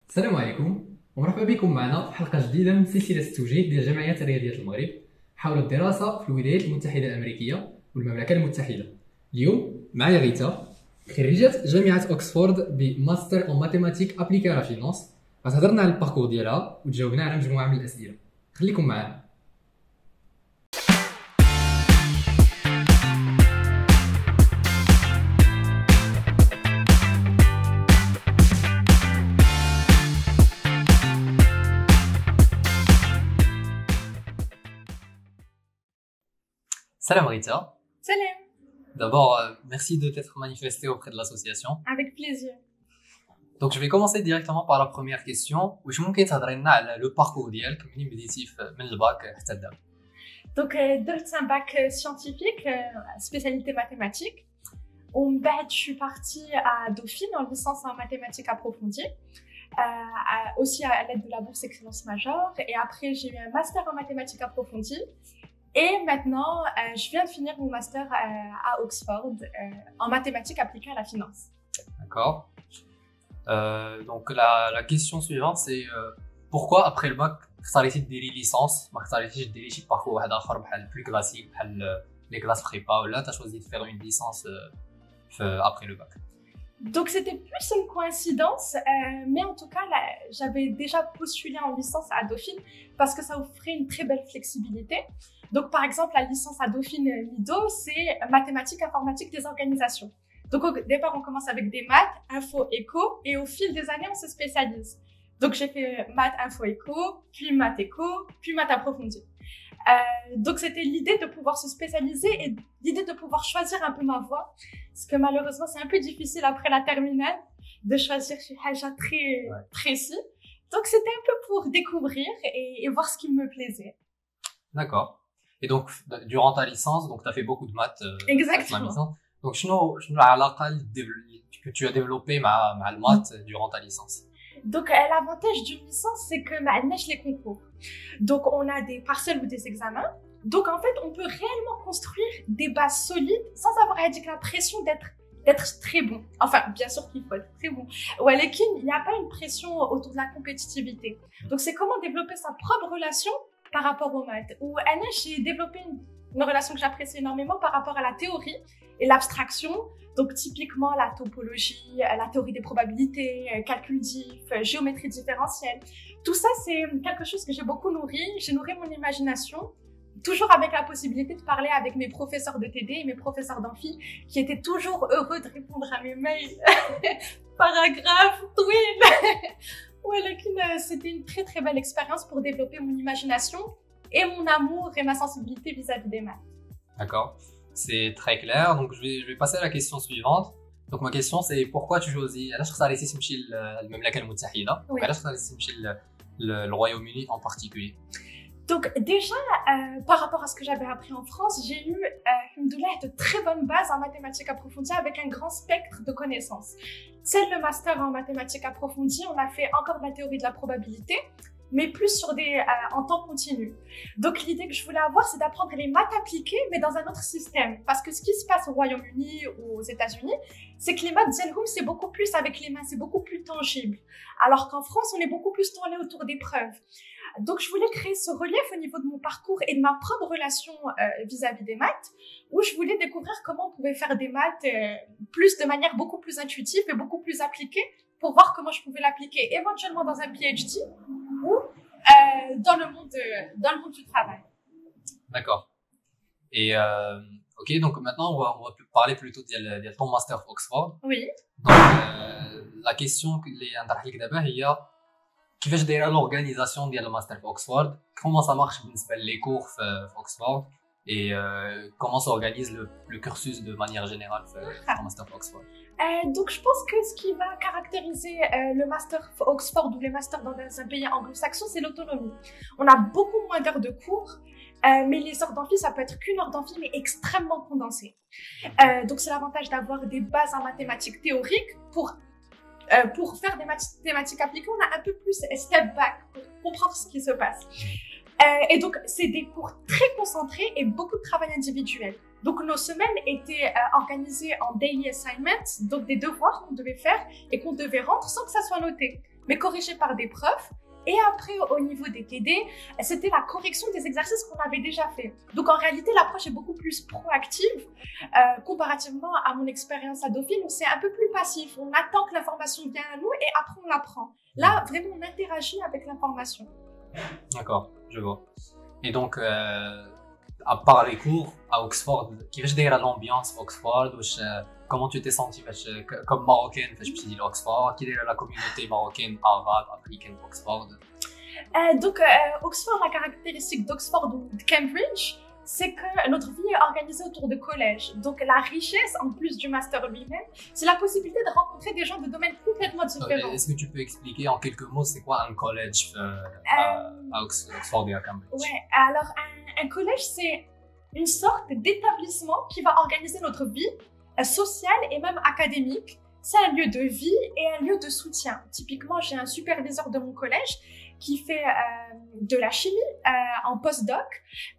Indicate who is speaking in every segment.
Speaker 1: السلام عليكم ومرحبا بكم معنا في حلقة جديدة من سلسلة التوجيه ديال جمعيات الرياضيات المغرب حول الدراسة في الولايات المتحدة الأمريكية والمملكة المتحدة. اليوم معايا غيتا خريجة جامعة أوكسفورد بماستر أون ماتيماتيك أبليكي على فينانس. غتهضرنا على الباركور ديالها وتجاوبنا على مجموعة من الأسئلة. خليكم معنا. Salam Rita.
Speaker 2: Salam,
Speaker 1: D'abord, merci de t'être manifesté auprès de l'association.
Speaker 2: avec plaisir.
Speaker 1: Donc je vais commencer directement par la première question. واش ممكن تهضري لنا على لو باركور ديالك منين بديتي من الباك حتى الدابا؟
Speaker 2: Donc, c'est un bac scientifique, spécialité mathématiques. Je suis partie à Dauphine en licence en mathématiques approfondies, aussi à l'aide de la bourse Excellence Major. Et après, j'ai eu un master en mathématiques approfondies. Et maintenant, je viens de finir mon master à Oxford en mathématiques appliquées à la finance.
Speaker 1: D'accord. Donc la question suivante c'est pourquoi après le bac اختاريتي ديري ليسونس ما اختاريتيش ديري شي باركور واحد اخر بحال بلو كلاسيك بحال لي كلاس بريبا ولا تا choisi de faire une licence après le bac?
Speaker 2: Donc, c'était plus une coïncidence, mais en tout cas, là, j'avais déjà postulé en licence à Dauphine parce que ça offrait une très belle flexibilité. Donc, par exemple, la licence à Dauphine MIDO, c'est mathématiques informatiques des organisations. Donc, au départ, on commence avec des maths, info, éco, et au fil des années, on se spécialise. Donc, j'ai fait maths, info, éco, puis maths, éco, puis maths approfondie. Donc, c'était l'idée de pouvoir se spécialiser et l'idée de pouvoir choisir un peu ma voie. Parce que malheureusement, c'est un peu difficile après la terminale de choisir chez Haja très précis. Donc, c'était un peu pour découvrir et voir ce qui me plaisait.
Speaker 1: D'accord. Et donc durant ta licence, donc tu as fait beaucoup de maths.
Speaker 2: Exactement.
Speaker 1: Donc شنو العلاقة que tu as développé مع المات durant ta licence?
Speaker 2: Donc, l'avantage d'une licence, c'est que نعرفش les concours. Donc, on a des partiels ou des examens. Donc, en fait, on peut réellement construire des bases solides sans avoir la pression d'être très bon. Enfin, bien sûr qu'il faut être très bon. Ou à l'équine, il n'y a pas une pression autour de la compétitivité. Donc, c'est comment développer sa propre relation par rapport aux maths. Ou Anna, j'ai développé une relation que j'apprécie énormément par rapport à la théorie et l'abstraction. Donc, typiquement, la topologie, la théorie des probabilités, calcul diff, géométrie différentielle. Tout ça, c'est quelque chose que j'ai beaucoup nourri. J'ai nourri mon imagination, toujours avec la possibilité de parler avec mes professeurs de TD et mes professeurs d'amphi, qui étaient toujours heureux de répondre à mes mails. Paragraphe, twin. Ouais, c'était une très très belle expérience pour développer mon imagination et mon amour et ma sensibilité vis-à-vis des maths.
Speaker 1: D'accord. C'est très clair. Donc je vais passer à la question suivante. Donc ma question c'est pourquoi tu choisis علاش اختاريتي تمشي للمملكة المتحدة؟ وعلاش اختاريتي تمشي le Royaume-Uni en particulier?
Speaker 2: Donc déjà, par rapport à ce que j'avais appris en France, j'ai eu de très bonnes bases en mathématiques approfondies avec un grand spectre de connaissances. C'est le master en mathématiques approfondies, on a fait encore de la théorie de la probabilité, mais plus sur en temps continu. Donc l'idée que je voulais avoir, c'est d'apprendre les maths appliquées, mais dans un autre système. Parce que ce qui se passe au Royaume-Uni ou aux États-Unis, c'est que les maths Zelhoum, c'est beaucoup plus avec les mains, c'est beaucoup plus tangible. Alors qu'en France, on est beaucoup plus tourné autour des preuves. Donc je voulais créer ce relief au niveau de mon parcours et de ma propre relation vis-à-vis des maths, où je voulais découvrir comment on pouvait faire des maths plus de manière beaucoup plus intuitive et beaucoup plus appliquée, pour voir comment je pouvais l'appliquer éventuellement dans un PhD ou dans le monde du travail.
Speaker 1: D'accord. Et ok, donc maintenant on va parler plutôt de ton master Oxford.
Speaker 2: Oui.
Speaker 1: Donc la question اللي نطرح لك دابا هي كيفاش دايره l'organisation ديال الماستر في Oxford? Comment ça marche بالنسبه les cours في Oxford et comment s'organise le cursus de manière générale في master Oxford?
Speaker 2: Donc je pense que ce qui va caractériser le master Oxford ou les masters dans un pays anglo-saxon, c'est l'autonomie. On a beaucoup moins d'heures de cours, mais les heures d'amphi, ça peut être qu'une heure d'amphi, mais extrêmement condensée. Donc c'est l'avantage d'avoir des bases en mathématiques théoriques pour faire des mathématiques appliquées. On a un peu plus step back pour comprendre ce qui se passe. Et donc c'est des cours très concentrés et beaucoup de travail individuel. Donc nos semaines étaient organisées en daily assignments, donc des devoirs qu'on devait faire et qu'on devait rendre sans que ça soit noté, mais corrigés par des profs. Et après, au niveau des TD, c'était la correction des exercices qu'on avait déjà fait. Donc en réalité, l'approche est beaucoup plus proactive comparativement à mon expérience à Dauphine, où c'est un peu plus passif. On attend que l'information vienne à nous et après on l'apprend. Là, vraiment, on interagit avec l'information.
Speaker 1: D'accord, je vois. Et donc, à part les cours à Oxford, كيفاش دايره l'ambiance à Oxford واش comment tu t'es senti comme marocaine فاش مشيتي لأوكسفورد كي دايره la communauté marocaine arabe africaine d'Oxford
Speaker 2: Donc, Oxford, la caractéristique d'Oxford ou de Cambridge, c'est que notre vie est organisée autour de collèges. Donc, la richesse, en plus du master lui-même, c'est la possibilité de rencontrer des gens de domaines complètement différents.
Speaker 1: Est-ce que tu peux expliquer en quelques mots c'est quoi un collège à Oxford et à Cambridge?
Speaker 2: Ouais, alors un collège, c'est une sorte d'établissement qui va organiser notre vie sociale et même académique. C'est un lieu de vie et un lieu de soutien. Typiquement, j'ai un superviseur de mon collège qui fait de la chimie en postdoc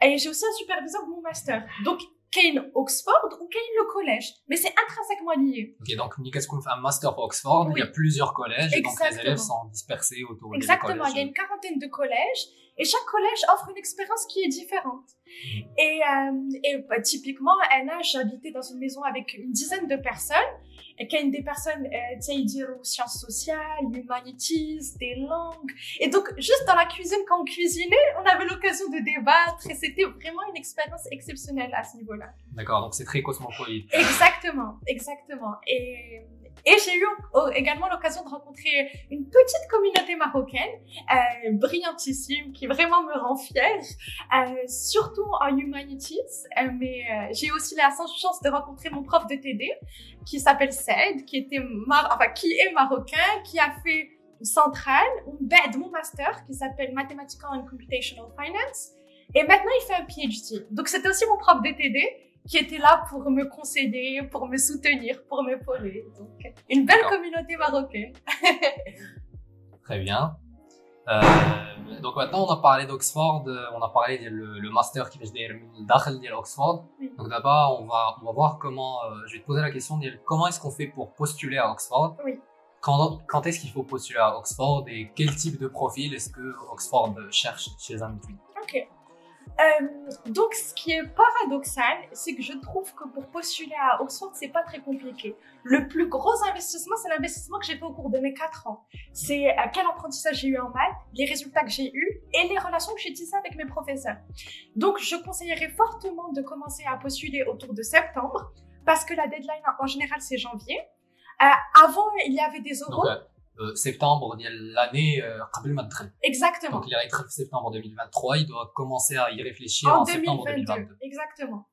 Speaker 2: et j'ai aussi un superviseur de mon master. Donc, Kane Oxford ou Kane le collège, mais c'est intrinsèquement lié.
Speaker 1: Ok, donc Nika, qu'on fait un master à Oxford, oui. Il y a plusieurs collèges, et donc les élèves sont dispersés autour des collèges.
Speaker 2: Exactement, il y a une quarantaine de collèges et chaque collège offre une expérience qui est différente. Et typiquement, Anna, j'habitais dans une maison avec une dizaine de personnes. Et qu'il y a des personnes, sciences sociales, humanities, des langues. Et donc, juste dans la cuisine, quand on cuisinait, on avait l'occasion de débattre et c'était vraiment une expérience exceptionnelle à ce niveau-là.
Speaker 1: D'accord, donc c'est très cosmopolite.
Speaker 2: Exactement, exactement. Et j'ai eu également l'occasion de rencontrer une petite communauté marocaine, brillantissime, qui vraiment me rend fière, surtout en humanities. Mais j'ai aussi la chance de rencontrer mon prof de TD, qui s'appelle Said, qui est marocain, qui a fait Centrale, mon master, qui s'appelle Mathematical and Computational Finance. Et maintenant, il fait un PhD. Donc, c'était aussi mon prof de TD, qui était là pour me conseiller, pour me soutenir, pour m'épauler. Donc, une belle communauté marocaine.
Speaker 1: Très bien. Donc maintenant, on a parlé d'Oxford, on a parlé le master qui veut dire d'Oxford.
Speaker 2: Oui.
Speaker 1: Donc d'abord, on va voir comment, je vais te poser la question, comment est-ce qu'on fait pour postuler à Oxford?
Speaker 2: Oui.
Speaker 1: Quand est-ce qu'il faut postuler à Oxford et quel type de profil est-ce que Oxford cherche chez un étudiant?
Speaker 2: Ok. Donc, ce qui est paradoxal, c'est que je trouve que pour postuler à Oxford, c'est pas très compliqué. Le plus gros investissement, c'est l'investissement que j'ai fait au cours de mes 4 ans. C'est quel apprentissage j'ai eu en maths, les résultats que j'ai eus et les relations que j'ai tissées avec mes professeurs. Donc, je conseillerais fortement de commencer à postuler autour de septembre parce que la deadline, en général, c'est janvier. Avant, il y avait des oraux.
Speaker 1: Donc, septembre ديال l'année قبل ما تدخل.
Speaker 2: Exactement.
Speaker 1: Donc il va être septembre 2023, il doit commencer à y réfléchir en septembre 2022.
Speaker 2: Exactement.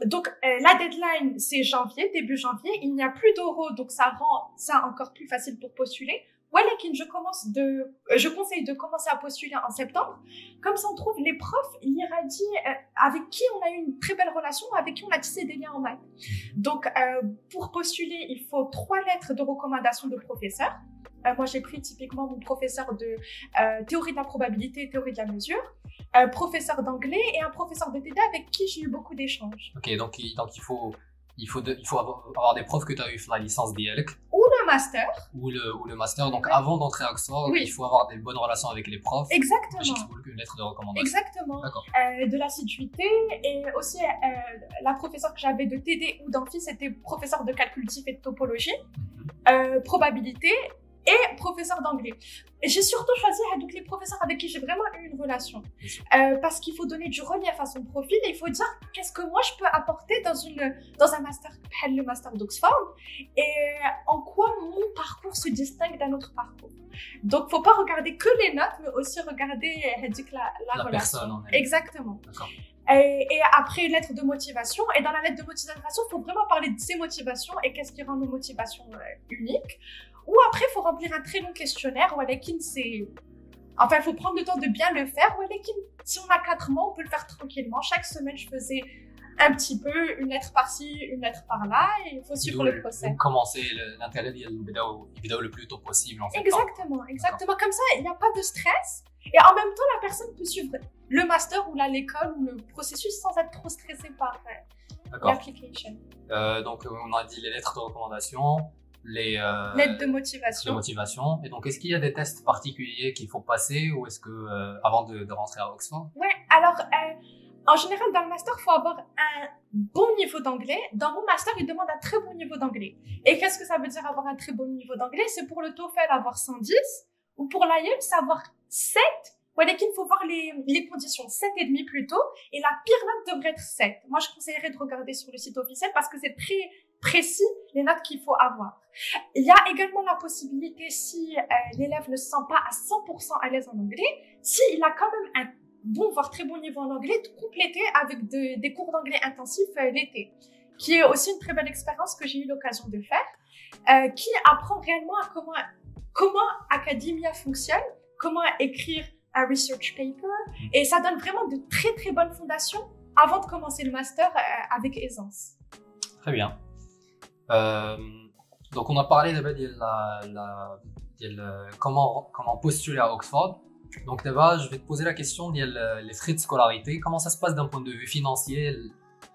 Speaker 2: Donc la deadline c'est janvier, début janvier, il n'y a plus d'oraux donc ça rend ça encore plus facile pour postuler. Walakin, je conseille de commencer à postuler en septembre. Comme ça, on trouve les profs l'IRADI avec qui on a eu une très belle relation, avec qui on a tissé des liens en maths. Donc, pour postuler, il faut 3 lettres de recommandation de professeurs. Moi, j'ai pris typiquement mon professeur de théorie de la probabilité et théorie de la mesure, professeur d'anglais et un professeur de TD avec qui j'ai eu beaucoup d'échanges.
Speaker 1: Ok, donc il faut avoir des profs que tu as eu la licence d'IELC.
Speaker 2: Ou le master.
Speaker 1: Ou le master. Donc, avant d'entrer à Oxford,
Speaker 2: oui.
Speaker 1: Il faut avoir des bonnes relations avec les profs.
Speaker 2: Exactement.
Speaker 1: Une lettre de recommandation.
Speaker 2: Exactement. De l'assiduité. Et aussi, la professeure que j'avais de TD ou d'amphi, c'était professeur de calculatif et de topologie, probabilité et professeur d'anglais. Et j'ai surtout choisi donc, les professeurs avec qui j'ai vraiment eu une relation. Parce qu'il faut donner du relief à son profil et il faut dire qu'est-ce que moi je peux apporter dans un master, le master d'Oxford, et en quoi mon parcours se distingue d'un autre parcours. Donc, faut pas regarder que les notes, mais aussi regarder la relation.
Speaker 1: Personne en elle.
Speaker 2: Exactement.
Speaker 1: D'accord.
Speaker 2: Et après, une lettre de motivation. Et dans la lettre de motivation, il faut vraiment parler de ses motivations et qu'est-ce qui rend nos motivations uniques. Ou après, il faut remplir un très long questionnaire. Enfin, il faut prendre le temps de bien le faire. Si on a 4 mois, on peut le faire tranquillement. Chaque semaine, je faisais un petit peu, une lettre par-ci, une lettre par-là. Et il faut suivre le procès.
Speaker 1: Donc, commencer l'intérêt le plus tôt possible, en fait.
Speaker 2: Exactement. Comme ça, il n'y a pas de stress. Et en même temps, la personne peut suivre le master ou l'école ou le processus sans être trop stressée par l'application.
Speaker 1: Donc, on a dit les lettres de recommandation, les
Speaker 2: Lettres de
Speaker 1: de
Speaker 2: motivation.
Speaker 1: motivation. Et donc, est-ce qu'il y a des tests particuliers qu'il faut passer ou est-ce que, avant de rentrer à Oxford?
Speaker 2: Ouais, alors, en général, dans le master, il faut avoir un bon niveau d'anglais. Dans mon master, il demande un très bon niveau d'anglais. Et qu'est-ce que ça veut dire avoir un très bon niveau d'anglais? C'est pour le TOEFL avoir 110 ou pour l'IELTS avoir 7. Ouais, il faut voir les conditions. 7,5 plutôt. Et la pire note devrait être 7. Moi, je conseillerais de regarder sur le site officiel parce que c'est très précis les notes qu'il faut avoir. Il y a également la possibilité, si l'élève ne se sent pas à 100% à l'aise en anglais, s'il a quand même un bon, voire très bon niveau en anglais, de compléter avec des cours d'anglais intensifs l'été, qui est aussi une très belle expérience que j'ai eu l'occasion de faire, qui apprend réellement à comment Academia fonctionne, comment écrire un research paper, et ça donne vraiment de très très bonnes fondations avant de commencer le master avec aisance.
Speaker 1: Très bien. Donc, on a parlé d'abord comment postuler à Oxford. Donc, d'abord, je vais te poser la question des frais de scolarité. Comment ça se passe d'un point de vue financier,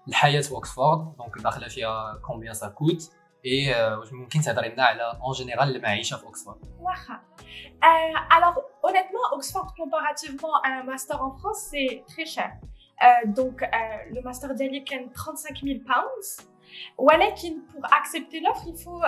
Speaker 1: الحياة à Oxford? Donc, داخله فيها combien ça coûte? Et ممكن تهضري لنا على en général المعيشة في Oxford.
Speaker 2: Alors, honnêtement, Oxford, comparativement à un master en France, c'est très cher. Donc, le master d'Ali coûte 35 000 pounds. Pour accepter l'offre, il faut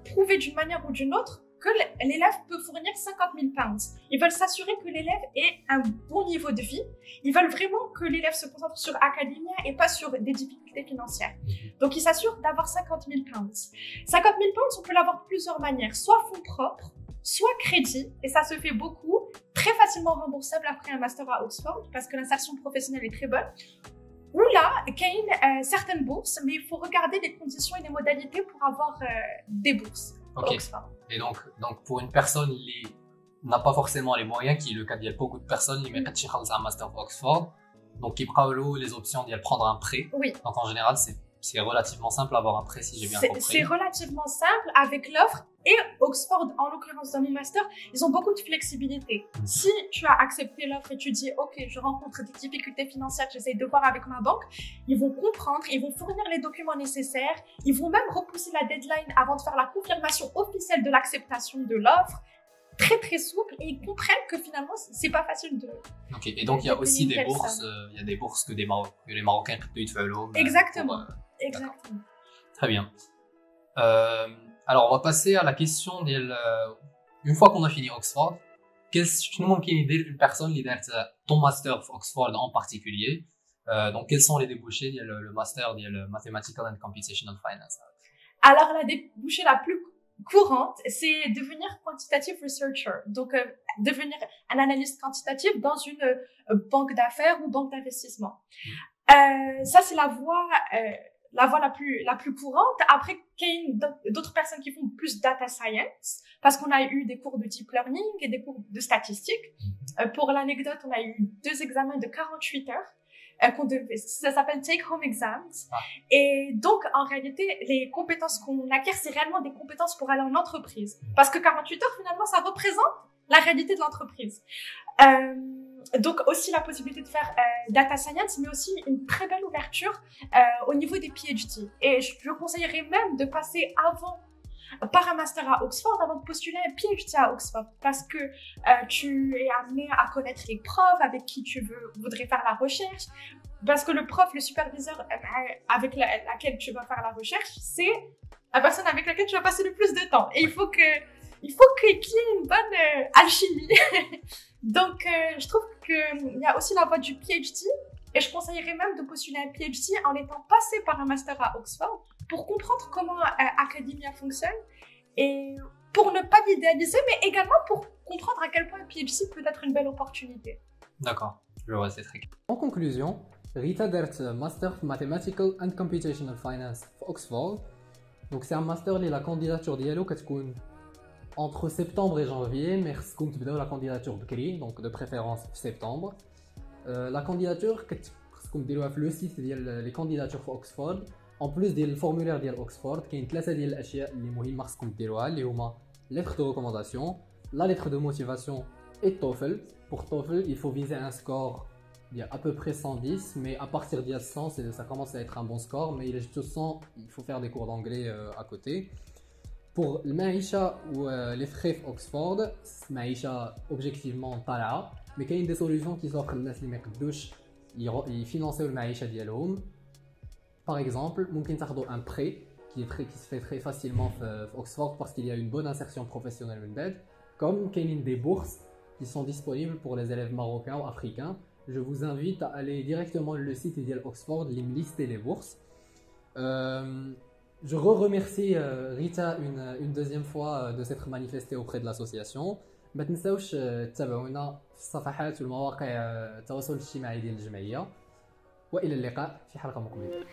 Speaker 2: prouver d'une manière ou d'une autre que l'élève peut fournir 50 000 pounds. Ils veulent s'assurer que l'élève ait un bon niveau de vie. Ils veulent vraiment que l'élève se concentre sur Academia et pas sur des difficultés financières. Donc, ils s'assurent d'avoir 50 000 pounds. 50 000 pounds, on peut l'avoir de plusieurs manières. Soit fonds propres, soit crédit, et ça se fait beaucoup, très facilement remboursable après un master à Oxford, parce que l'insertion professionnelle est très bonne. Ou là, il y a certaines bourses, mais il faut regarder les conditions et les modalités pour avoir des bourses.
Speaker 1: Ok.
Speaker 2: Oxford.
Speaker 1: Et donc, pour une personne qui n'a pas forcément les moyens, qui est le cas de beaucoup de personnes, qui mettent un master à Oxford, donc qui prennent les options de prendre un prêt.
Speaker 2: Oui.
Speaker 1: Donc en général, c'est relativement simple d'avoir un prêt, si j'ai bien compris.
Speaker 2: C'est relativement simple avec l'offre. Et Oxford, en l'occurrence dans mon master, ils ont beaucoup de flexibilité. Si tu as accepté l'offre et tu dis « Ok, je rencontre des difficultés financières, j'essaie de voir avec ma banque », ils vont comprendre, ils vont fournir les documents nécessaires, ils vont même repousser la deadline avant de faire la confirmation officielle de l'acceptation de l'offre. Très très souple, et ils comprennent que finalement c'est pas facile de.
Speaker 1: Ok. Et donc il y a aussi des bourses, il y a des bourses que les Marocains peuvent faire.
Speaker 2: Exactement. Exactement.
Speaker 1: Très bien. Alors on va passer à la question une fois qu'on a fini Oxford, شنو ممكن يدير une personne qui a ton master à Oxford en particulier? Donc quels sont les débouchés le master de Mathematical and Computational Finance?
Speaker 2: Alors la débouchée la plus courante, c'est devenir quantitative researcher, donc devenir un analyste quantitatif dans une banque d'affaires ou banque d'investissement. Ça c'est la voie la plus courante. Après, il y a d'autres personnes qui font plus data science, parce qu'on a eu des cours de deep learning et des cours de statistiques. Pour l'anecdote, on a eu 2 examens de 48 heures. Ça s'appelle take-home exams. Et donc, en réalité, les compétences qu'on acquiert, c'est réellement des compétences pour aller en entreprise. Parce que 48 heures, finalement, ça représente la réalité de l'entreprise. Donc, aussi la possibilité de faire data science, mais aussi une très belle ouverture au niveau des PhD. Et je conseillerais même de passer par un master à Oxford avant de postuler un PhD à Oxford, parce que tu es amené à connaître les profs avec qui tu voudrais faire la recherche, parce que le prof, le superviseur avec laquelle tu vas faire la recherche, c'est la personne avec laquelle tu vas passer le plus de temps. Et il faut qu'il y ait une bonne alchimie. Donc, je trouve qu'il y a aussi la voie du PhD, et je conseillerais même de postuler un PhD en étant passé par un master à Oxford pour comprendre comment Academia fonctionne et pour ne pas l'idéaliser, mais également pour comprendre à quel point un PhD peut être une belle opportunité.
Speaker 1: D'accord, je vois, c'est très clair.
Speaker 3: En conclusion, Rita a un Master of Mathematical and Computational Finance à Oxford. Donc c'est un master où la candidature d'IELO est entre septembre et janvier, mais خصكم تبداو la candidature بكري, donc de préférence septembre. La candidature خصكم ديروها في le site ديال les candidatures في Oxford. En plus ديال الفورمulaire ديال Oxford, كاين 3 ديال الاشياء اللي مهمه خصكم ديروها اللي هما lettre de recommandation, la lettre de motivation et TOEFL. Pour TOEFL, il faut viser un score il y a à peu près 110, mais à partir d'il y a 100, ça commence à être un bon score, mais il est juste 100, il faut faire des cours d'anglais à côté. Pour le Maïcha ou les frais Oxford, Maïcha objectivement طالعة, mais il y a des solutions qui s'offrent للناس اللي ما يقدوش يفينانسيو المعيشة ديالهم. Par exemple, ممكن تاخذوا un prêt qui se fait très facilement à Oxford parce qu'il y a une bonne insertion professionnelle من بعد, comme il y a des bourses qui sont disponibles pour les élèves marocains ou africains. Je vous invite à aller directement sur le site d'Oxford, il me liste les bourses. Je remercie Rita une deuxième fois de s'être manifestée auprès de l'association. ما تنساوش تتابعونا في الصفحات والمواقع التواصل الاجتماعي ديال الجمعية. وإلى اللقاء في حلقة مقبلة.